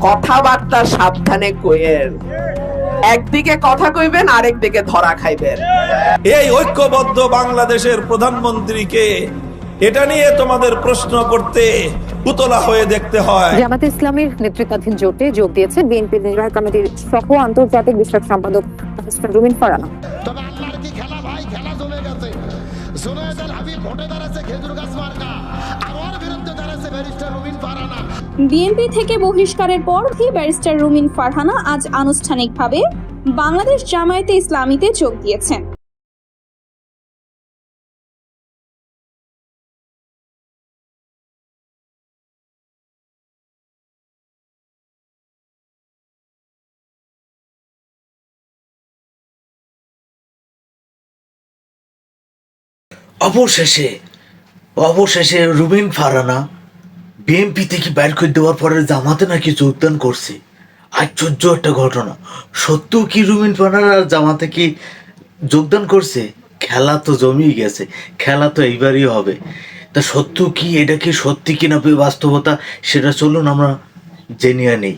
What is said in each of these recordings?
কথাবার্তা সাবধানে কইেন, একদিকে কথা কইবেন আরেক দিকে ধরা খাইবেন। এই ঐক্যবদ্ধ বাংলাদেশের প্রধানমন্ত্রীকে এটা নিয়ে তোমাদের প্রশ্ন করতে উতলা হয়ে দেখতে হয়। জামাতে ইসলামের নেতৃত্বাধীন জোটে যোগ দিয়েছে বিএনপির নির্বাহী কমিটির সহ আন্তর্জাতিক বিষয়ক সম্পাদক রুমিন ফারহানা। তবে আল্লাহর কি খেলা ভাই, খেলা জমে গেছে। জুনায়েদ হাবিব ভোটে দাঁড়াচ্ছে খেজুর গাছ মার্কা, আর ওর বিরুদ্ধে দাঁড়াচ্ছে ব্যারিস্টার রুমিন ফারহানা। বিএনপি থেকে বহিষ্কারের পর ব্যারিস্টার রুমিন ফারহানা আজ আনুষ্ঠানিকভাবে বাংলাদেশ জামায়াতে ইসলামীতে যোগ দিয়েছেন। অবশেষে রুমিন ফারহানা বিএনপি থেকে বাইর করে দেওয়ার পরে জামাতে নাকি যোগদান করছে। আশ্চর্য একটা ঘটনা। সত্যিও কি রুমিন ফারহানা আর জামাতে কি যোগদান করছে? খেলা তো জমিয়ে গেছে, খেলা তো এইবারই হবে। তা সত্য কি, এটা কি সত্যি কিনা বাস্তবতা, সেটা চলুন আমরা জেনে নেই।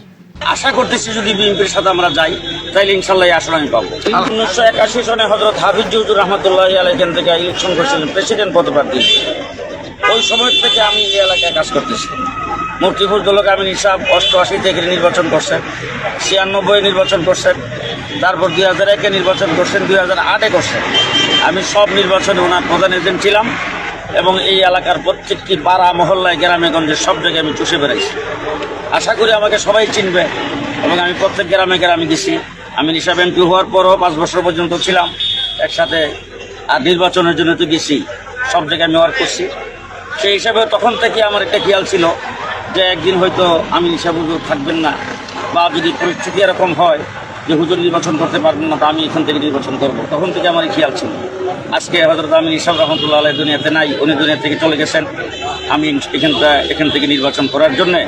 আশা করতেছি যদি বিএনপির সাথে আমরা যাই তাইলে ইনশাল্লাহ এই আসন আমি পাবো। 1981 সনে হযরত হাফিজ হুজুর রহমতুল্লাহি আলাইহি এখান থেকে ইলেকশন করছিলেন প্রেসিডেন্ট পদপ্রার্থী। ওই সময় থেকে আমি এই এলাকায় কাজ করতেছি। মুফতি ফজলুল হক আমিন সাহেব 88 থেকে নির্বাচন করছেন, 96 নির্বাচন করছেন, তারপর 2001-এ নির্বাচন করছেন, 2008-এ করছেন। আমি সব নির্বাচনে ওনার প্রধান এজেন্ট ছিলাম এবং এই এলাকার প্রত্যেকটি পাড়া মহল্লায় গ্রামে গঞ্জে সব জায়গায় আমি চষে বেড়াইছি। আশা করি আমাকে সবাই চিনবে এবং আমি প্রত্যেক গ্রামে গ্রামে গেছি। আমি নিশাব এমপি হওয়ার পরও 5 বছর পর্যন্ত ছিলাম একসাথে, আর নির্বাচনের জন্য তো গেছি, সব জায়গায় আমি ওয়ার্ক করছি। সেই হিসাবে তখন থেকে আমার একটা খেয়াল ছিল যে একদিন হয়তো আমি নিশাব হুজুর থাকবেন না, বা যদি পরিস্থিতি এরকম হয় যে হুজুর নির্বাচন করতে পারবেন না, তো আমি এখান থেকে নির্বাচন করব। তখন থেকে আমার এই খেয়াল ছিল। আজকে হযরত আমিন ইসাব রহমতুল্লাহ আলাইহি দুনিয়াতে নাই, উনি দুনিয়া থেকে চলে গেছেন। আমি এখান থেকে নির্বাচন করার জন্যে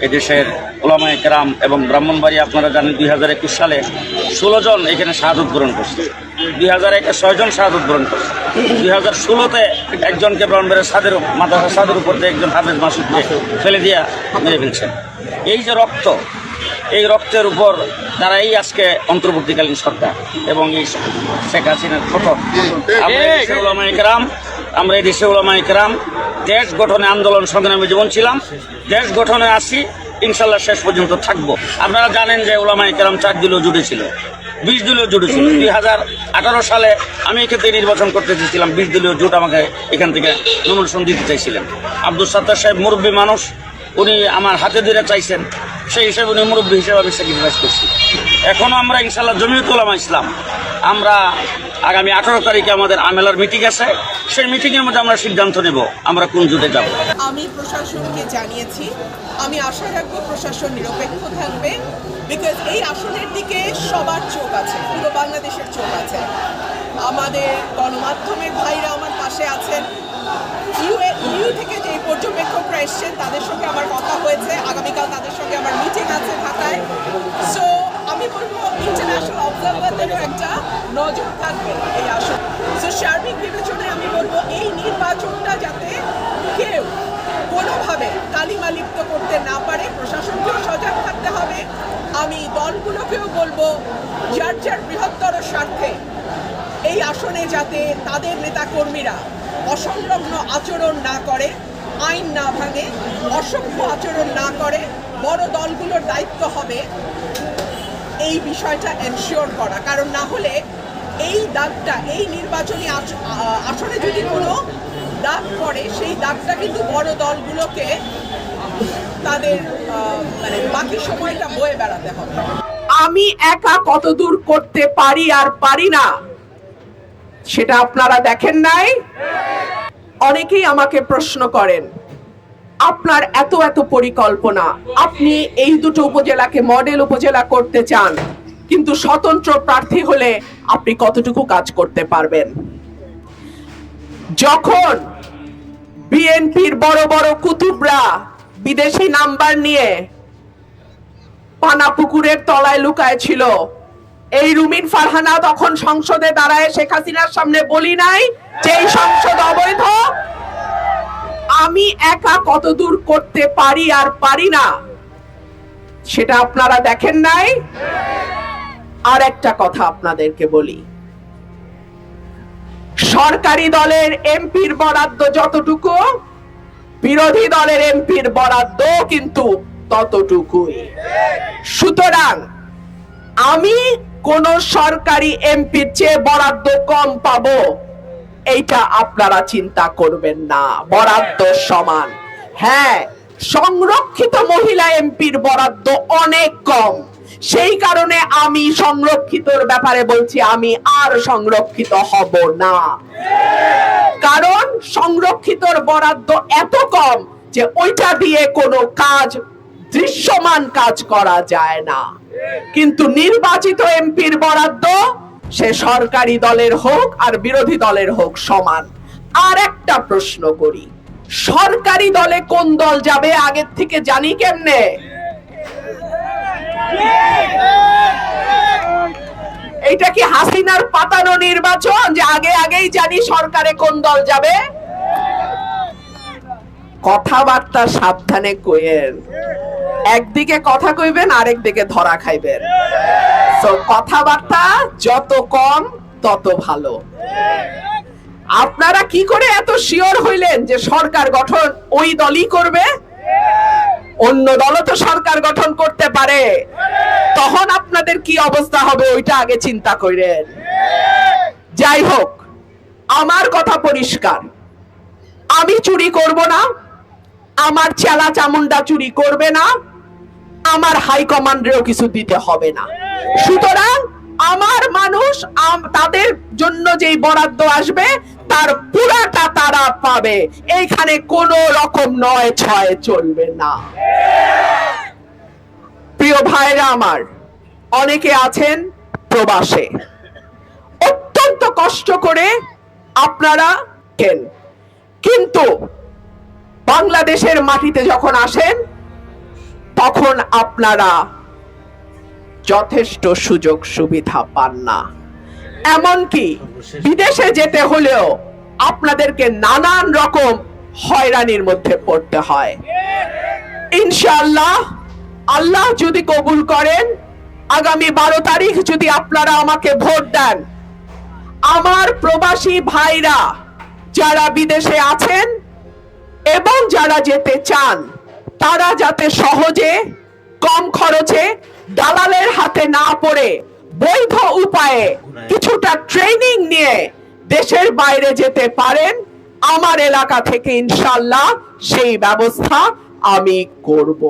এদেশের উলামায়ে কেরাম এবং ব্রাহ্মণবাড়িয়া, আপনারা জানেন 2021 সালে 16 জন এখানে শাহাদত বরণ করছে, 2001-এ 6 জন শাহাদত বরণ করছে, 2016-তে একজনকে ব্রাহ্মণবাড়িয়ার মাদ্রাসা ছাদের উপর দিয়ে একজন হাফেজ মাসুদকে ফেলে দিয়া মেরে ফেলছেন। এই যে রক্ত, এই রক্তের উপর তারা এই আজকে অন্তর্বর্তীকালীন সরকার এবং এই শেখ হাসিনার ফটো। আমরা এই দেশের উলামায়ে কেরাম দেশ গঠনে আন্দোলন সংগ্রামে জীবন ছিলাম, দেশ গঠনে আসি, ইনশাল্লাহ শেষ পর্যন্ত থাকবো। আপনারা জানেন যে উলামায়ে কেরাম 4 দলীয় জোটে ছিল, 20 দলীয় জোটে ছিল। 2018 সালে আমি এখান থেকে নির্বাচন করতে চেয়েছিলাম, 20 দলীয় জোট আমাকে এখান থেকে নমিনেশন দিতে চাইছিলেন। আব্দুল সাত্তার সাহেব মুরব্বী মানুষ, উনি আমার হাতে ধরে চাইছেন, সেই হিসেবে উনি মুরব্বী হিসেবে আমি স্যাক্রিফাইস করছি। এখনও আমরা ইনশাল্লাহ জমিয়তুল উলামা ইসলাম, আমরা আগামী 18 তারিখে আমাদের আমেলার মিটিং আছে, সেই মিটিংয়ের মধ্যে আমরা সিদ্ধান্ত নেব আমরা কোন জোটে যাব। আমি প্রশাসনকে জানিয়েছি, আমি আশা রাখবো প্রশাসন নিরপেক্ষ থাকবে, বিকজ এই আসনের দিকে সবার চোখ আছে, পুরো বাংলাদেশের চোখ আছে। আমাদের গণমাধ্যমের ভাইরা আমার পাশে আছেন, ইউ থেকে যে পর্যবেক্ষকরা এসছেন তাদের সঙ্গে আমার কথা হয়েছে, আগামীকাল তাদের সঙ্গে আমার মিটিং আছে ঢাকায়। সো আমি বলবো ইন্টারন্যাশনাল অবজারভারদেরও একটা নজর থাকবে এই আসন। সো সার্বিক বিবেচনায় আমি বলবো এই নির্বাচনটা যাতে কেউ কোনোভাবে কালিমা লিপ্ত করতে না পারে, প্রশাসনকেও সজাগ থাকতে হবে। আমি দলগুলোকেও বলবো যার যার বৃহত্তর স্বার্থে এই আসনে যাতে তাদের নেতাকর্মীরা অসংলগ্ন আচরণ না করে, আইন না ভাঙে, অসভ্য আচরণ না করে। বড় দলগুলোর দায়িত্ব হবে এই বিষয়টা এনশিওর করা, কারণ না হলে এই দাগটা, এই নির্বাচনী আসনে যদি কোনো দাগ পড়ে, সেই দাগটা কিন্তু বড় দলগুলোকে তাদের বাকি সময়টা বয়ে বেড়াতে হবে। আমি একা কত দূর করতে পারি আর পারি না সেটা আপনারা দেখেন নাই। অনেকেই আমাকে প্রশ্ন করেন, আপনার এত পরিকল্পনা, আপনি এই দুটো উপজেলাকে মডেল উপজেলা করতে চান, কিন্তু স্বতন্ত্র প্রার্থী হলে আপনি কতটুকু কাজ করতে পারবেন? যখন বিএনপির বড় বড় কুতুবরা বিদেশি নাম্বার নিয়ে পানাপুকুরের তলায় লুকায় ছিল, এই রুমিন ফারহানা তখন সংসদে দাঁড়ায় শেখ হাসিনার সামনে বলি নাই যে এই সংসদ অবৈধ? আমি একা কত দূর করতে পারি আর পারি না সেটা আপনারা দেখেন নাই। আর একটা কথা আপনাদেরকে বলি, সরকারি দলের এমপির বরাদ্দ যতটুকু, বিরোধী দলের এমপির বরাদ্দ কিন্তু ততটুকুই। সুতরাং আমি কোন সরকারি এমপির চেয়ে বরাদ্দ কম পাবো এইটা আপনারা চিন্তা করবেন না, বরাদ্দ সমান। হ্যাঁ, সংরক্ষিত মহিলা এমপির বরাদ্দ অনেক কম, সেই কারণে আমি সংরক্ষিতর ব্যাপারে বলছি আমি আর সংরক্ষিত হব না। কারণ সংরক্ষিতর বরাদ্দ এত কম যে ওইটা দিয়ে কোনো কাজ, দৃশ্যমান কাজ করা যায় না। কিন্তু নির্বাচিত এমপির বরাদ্দ সে সরকারি দলের হোক আর বিরোধী দলের হোক সমান। আর একটা প্রশ্ন করি, সরকারি দলে কোন দল যাবে আগের থেকে জানি কেমনে? এইটা কি হাসিনার পাতানো নির্বাচন যে আগে আগেই জানি সরকারে কোন দল যাবে? কথাবার্তা সাবধানে কইেন, একদিকে কথা কইবেন আরেক দিকে ধরা খাইবেন। তো কথাবার্তা যত কম তত ভালো। আপনারা কি করে এত শিওর হইলেন যে সরকার গঠন ওই দলই করবে? অন্য দলও তো সরকার গঠন করতে পারে, তখন আপনাদের কি অবস্থা হবে ওইটা আগে চিন্তা করেন। যাই হোক, আমার কথা পরিষ্কার, আমি চুরি করব না, আমার চেলা চামুন্ডা চুরি করবে না, আমার হাইকমান্ডেরও কিছু দিতে হবে না। সুতরাং আমার মানুষ তাদের জন্য যেই বরাদ্দ আসবে তার পুরাটা তারা পাবে, এইখানে কোনো রকম নয় ছয় চলবে না। প্রিয় ভাইরা আমার, অনেকে আছেন প্রবাসে, অত্যন্ত কষ্ট করে আপনারা কেন, কিন্তু বাংলাদেশের মাটিতে যখন আসেন তখন আপনারা যথেষ্ট সুযোগ সুবিধা পান না। এমনকি বিদেশে যেতে হলেও আপনাদেরকে নানান রকম হয়রানির মধ্যে পড়তে হয়। ইনশাআল্লাহ, আল্লাহ যদি কবুল করেন, আগামী 12 তারিখ যদি আপনারা আমাকে ভোট দেন, আমার প্রবাসী ভাইরা যারা বিদেশে আছেন এবং যারা যেতে চান, তারা যাতে সহজে কম খরচে দালালের হাতে না পড়ে বৈধ উপায়ে কিছুটা ট্রেনিং নিয়ে দেশের বাইরে যেতে পারেন, আমার এলাকা থেকে ইনশাআল্লাহ সেই ব্যবস্থা আমি করব।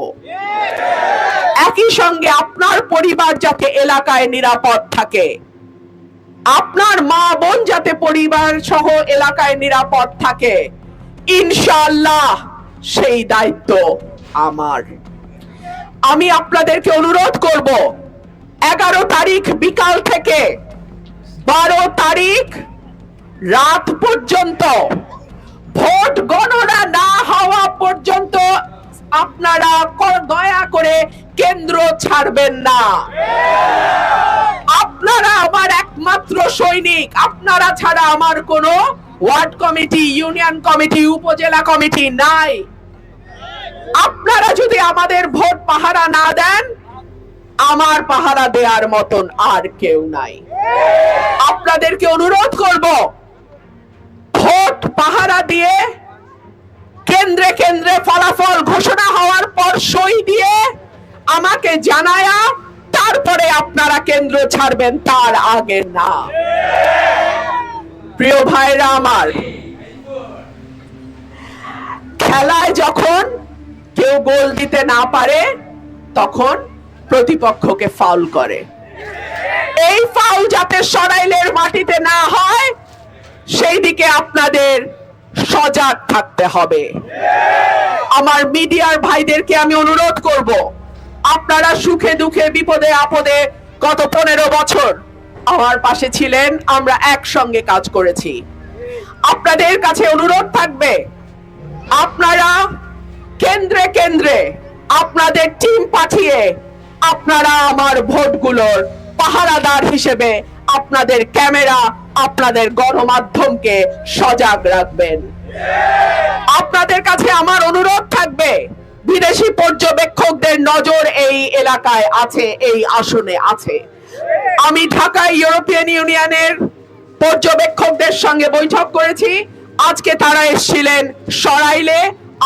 একই সঙ্গে আপনার পরিবার যাতে এলাকায় নিরাপদ থাকে, আপনার মা বোন যাতে পরিবার সহ এলাকায় নিরাপদ থাকে, ইনশাআল্লাহ সেই দায়িত্ব আমার। আমি আপনাদেরকে অনুরোধ করব, 11 তারিখ বিকাল থেকে 12 তারিখ রাত পর্যন্ত, ভোট গণনা না হওয়া পর্যন্ত আপনারা দয়া করে কেন্দ্র ছাড়বেন না। আপনারা আমার একমাত্র সৈনিক, আপনারা ছাড়া আমার কোনো ওয়ার্ড কমিটি, ইউনিয়ন কমিটি, উপজেলা কমিটি নাই। আপনারা যদি আমাদের ভোট পাহারা না দেন, আমার পাহারা দেওয়ার মতন আর কেউ নাই। আপনাদেরকে অনুরোধ করব, ভোট পাহারা দিয়ে কেন্দ্রে কেন্দ্রে ফলাফল ঘোষণা হওয়ার পর সই দিয়ে আমাকে জানায়া তারপরে আপনারা কেন্দ্র ছাড়বেন, তার আগে না। প্রিয় ভাইরা আমার, খেলায় যখন কেউ গোল দিতে না পারে তখন প্রতিপক্ষকে ফাউল করে। এই ফাউল যাতে সরাইলের মাটিতে না হয় সেই দিকে আপনাদের সজাগ থাকতে হবে। আমার মিডিয়ার ভাইদেরকে আমি অনুরোধ করব, আপনারা সুখে দুঃখে বিপদে আপদে গত 15 বছর আমার পাশে ছিলেন, আমরা একসঙ্গে কাজ করেছি। আপনাদের কাছে অনুরোধ থাকবে, আপনারা কেন্দ্রে কেন্দ্রে আপনাদের টিম পাঠিয়ে আপনারা আমার ভোটগুলোর পাহারাদার হিসেবে আপনাদের ক্যামেরা, আপনাদের গণমাধ্যমকে সজাগ রাখবেন। আপনাদের কাছে আমার অনুরোধ থাকবে, বিদেশি পর্যবেক্ষকদের নজর এই এলাকায় আছে, এই আসনে আছে। আমি ঢাকায় ইউরোপিয়ান ইউনিয়নের পর্যবেক্ষকদের সঙ্গে বৈঠক করেছি। আজকে তারা এসেছিলেন সরাইলে,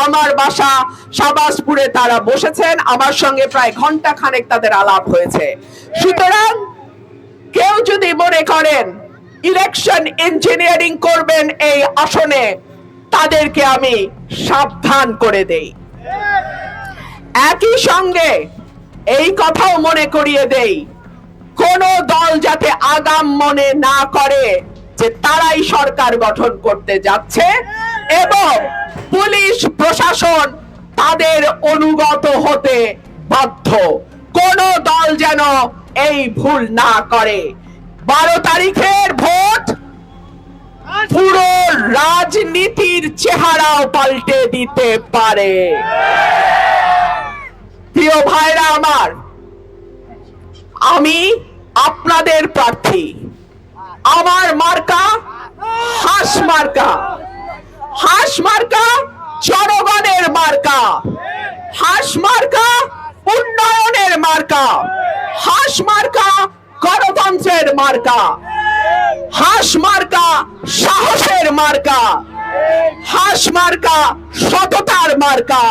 আমার বাসা শাহবাজপুরে তারা বসেছেন, আমার সঙ্গে প্রায় ঘন্টা খানেক তাদের আলাপ হয়েছে। সুতরাং কেউ যদি মনে করেন ইলেকশন ইঞ্জিনিয়ারিং করবেন এই আসনে, তাদেরকে আমি সাবধান করে দেই। একই সঙ্গে এই কথাও মনে করিয়ে দেই, কোন দল যাতে আগাম মনে না করে যে তারাই সরকার গঠন করতে যাচ্ছে এবং পুলিশ প্রশাসন তাদের অনুগত হতে বাধ্য। কোন দল যেন এই ভুল না করে। 12 তারিখের ভোট পুরো রাজনীতির চেহারাও পাল্টে দিতে পারে। প্রিয় ভাইরা আমার, আমি আপনাদের প্রার্থী। আমার মার্কা হাঁস মার্কা। হাঁস মার্কা জনগণের মার্কা। হাঁস মার্কা উন্নয়নের মার্কা। হাঁস মার্কা গণতন্ত্রের মার্কা। হাঁস মার্কা সাহসের মার্কা। হাঁস মার্কা সততার মার্কা।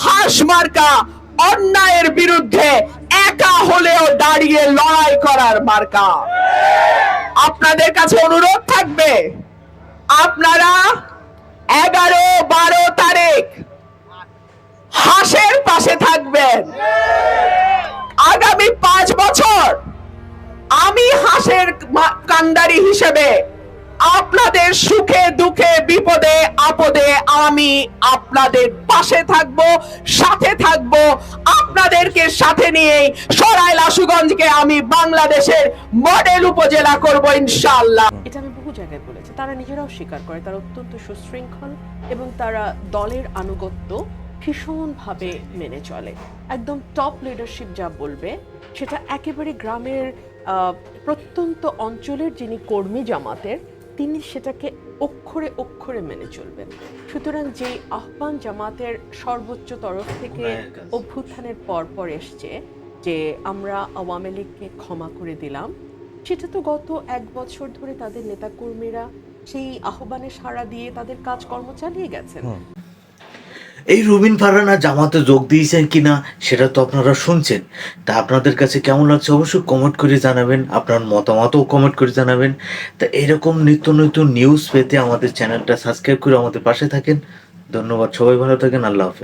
হাঁস মার্কা অন্যায়ের বিরুদ্ধে একা হলেও দাঁড়িয়ে লড়াই করার মার্কা। আপনাদের কাছে অনুরোধ থাকবে, আপনারা 11-12 তারিখ হাঁসের পাশে থাকবেন। আগামী 5 বছর আমি হাঁসের কান্ডারি হিসেবে আপনাদের সুখে দুঃখে বিপদে আপদে আমি আপনাদের পাশে থাকব, সাথে থাকব। আপনাদেরকে সাথে নিয়েই সরাইল আশুগঞ্জকে আমি বাংলাদেশের মডেল উপজেলা করব ইনশাআল্লাহ। এটা আমি বহু জায়গায় বলেছি, তারা নিজেরাও স্বীকার করে তারা অত্যন্ত সুশৃঙ্খল এবং তারা দলের আনুগত্য ভীষণভাবে মেনে চলে। একদম টপ লিডারশিপ যা বলবে সেটা একেবারে গ্রামের প্রত্যন্ত অঞ্চলের যিনি কর্মী জামাতের, তিনি সেটাকে অক্ষরে অক্ষরে মেনে চলবেন। সুতরাং যে আহ্বান জামাতের সর্বোচ্চ তরফ থেকে অভ্যুত্থানের পর এসছে যে আমরা আওয়ামী লীগকে ক্ষমা করে দিলাম, সেটা তো গত 1 বছর ধরে তাদের নেতাকর্মীরা সেই আহ্বানে সাড়া দিয়ে তাদের কাজকর্ম চালিয়ে গেছেন। এই রুমিন ফারহানা জামাতে যোগ দিয়েছেন কিনা সেটা তো আপনারা শুনছেন। তা আপনাদের কাছে কেমন লাগছে অবশ্যই কমেন্ট করে জানাবেন, আপনার মতামতও কমেন্ট করে জানাবেন। তা এরকম নিত্য নতুন নিউজ পেতে আমাদের চ্যানেলটা সাবস্ক্রাইব করে আমাদের পাশে থাকেন। ধন্যবাদ, সবাই ভালো থাকেন, আল্লাহ হাফেজ।